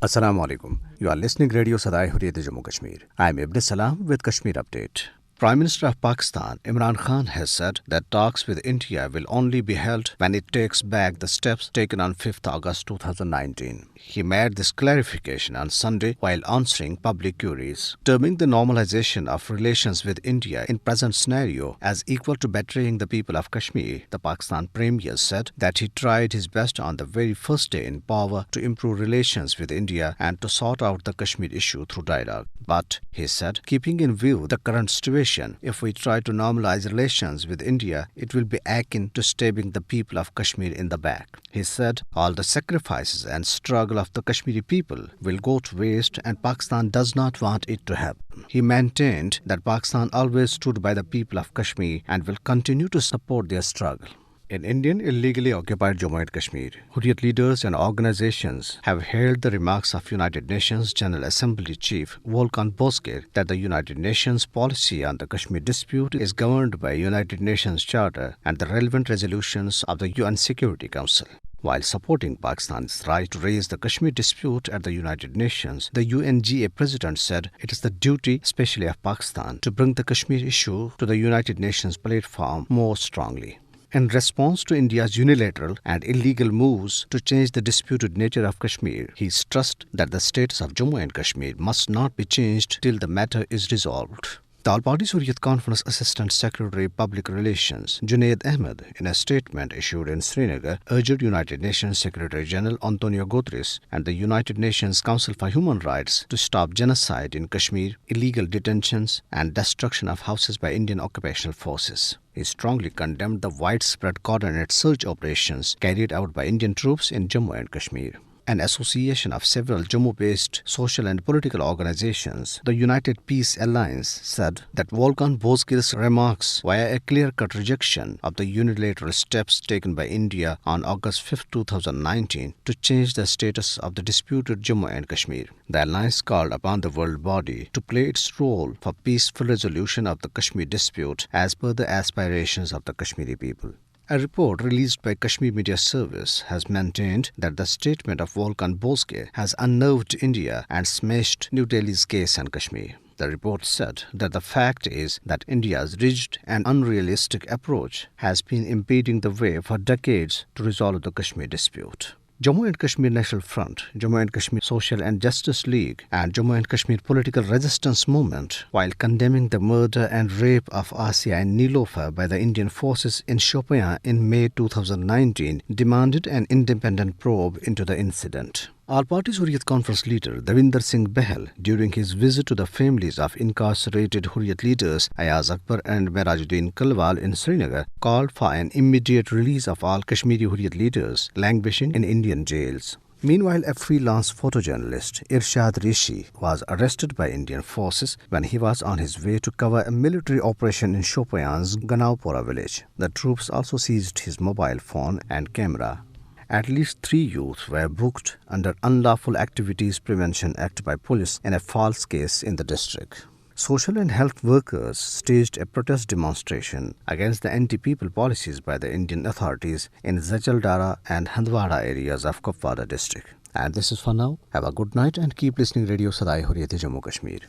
Assalamu alaikum. You are listening Radio Sadai Hurriyat Jammu Kashmir. I am Ibn Salam with Kashmir Update. Prime Minister of Pakistan, Imran Khan, has said that talks with India will only be held when it takes back the steps taken on 5th August 2019. He made this clarification on Sunday while answering public queries, terming the normalization of relations with India in present scenario as equal to betraying the people of Kashmir. The Pakistan Premier said that he tried his best on the very first day in power to improve relations with India and to sort out the Kashmir issue through dialogue. But, he said, keeping in view the current situation, if we try to normalize relations with India, it will be akin to stabbing the people of Kashmir in the back. He said all the sacrifices and struggle of the Kashmiri people will go to waste and Pakistan does not want it to happen. He maintained that Pakistan always stood by the people of Kashmir and will continue to support their struggle. In Indian illegally occupied Jammu and Kashmir, Hurriyat leaders and organizations have hailed the remarks of United Nations General Assembly Chief Volkan Bozkır that the United Nations policy on the Kashmir dispute is governed by United Nations Charter and the relevant resolutions of the UN Security Council. While supporting Pakistan's right to raise the Kashmir dispute at the United Nations, the UNGA president said it is the duty, especially of Pakistan, to bring the Kashmir issue to the United Nations platform more strongly. In response to India's unilateral and illegal moves to change the disputed nature of Kashmir, he stressed that the status of Jammu and Kashmir must not be changed till the matter is resolved. The All-Party Hurriyat Conference Assistant Secretary Public Relations Junaid Ahmed, in a statement issued in Srinagar, urged United Nations Secretary General Antonio Guterres and the United Nations Council for Human Rights to stop genocide in Kashmir, illegal detentions and destruction of houses by Indian occupational forces. He strongly condemned the widespread coordinated search operations carried out by Indian troops in Jammu and Kashmir. An association of several Jammu-based social and political organizations, the United Peace Alliance, said that Volkan Bozkır's remarks via a clear-cut rejection of the unilateral steps taken by India on August 5, 2019 to change the status of the disputed Jammu and Kashmir. The alliance called upon the world body to play its role for peaceful resolution of the Kashmir dispute as per the aspirations of the Kashmiri people. A report released by Kashmir Media Service has maintained that the statement of Volkan Bozkır has unnerved India and smashed New Delhi's case on Kashmir. The report said that the fact is that India's rigid and unrealistic approach has been impeding the way for decades to resolve the Kashmir dispute. Jammu and Kashmir National Front, Jammu and Kashmir Social and Justice League and Jammu and Kashmir Political Resistance Movement, while condemning the murder and rape of Asia and Nilofer by the Indian forces in Shopian in May 2019, demanded an independent probe into the incident. All-Party Hurriyat Conference leader Davinder Singh Bahal, during his visit to the families of incarcerated Hurriyat leaders Ayaz Akbar and Merajuddin Kalwal in Srinagar, called for an immediate release of all Kashmiri Hurriyat leaders languishing in Indian jails. Meanwhile, a freelance photojournalist, Irshad Rishi, was arrested by Indian forces when he was on his way to cover a military operation in Shopian's Ganaupora village. The troops also seized his mobile phone and camera. At least 3 youths were booked under Unlawful Activities Prevention Act by police in a false case in the district. Social and health workers staged a protest demonstration against the anti-people policies by the Indian authorities in Zajaldara and Handwara areas of Kupwara district. And this is for now. Have a good night and keep listening Radio Sadai Hurriyat Jammu Kashmir.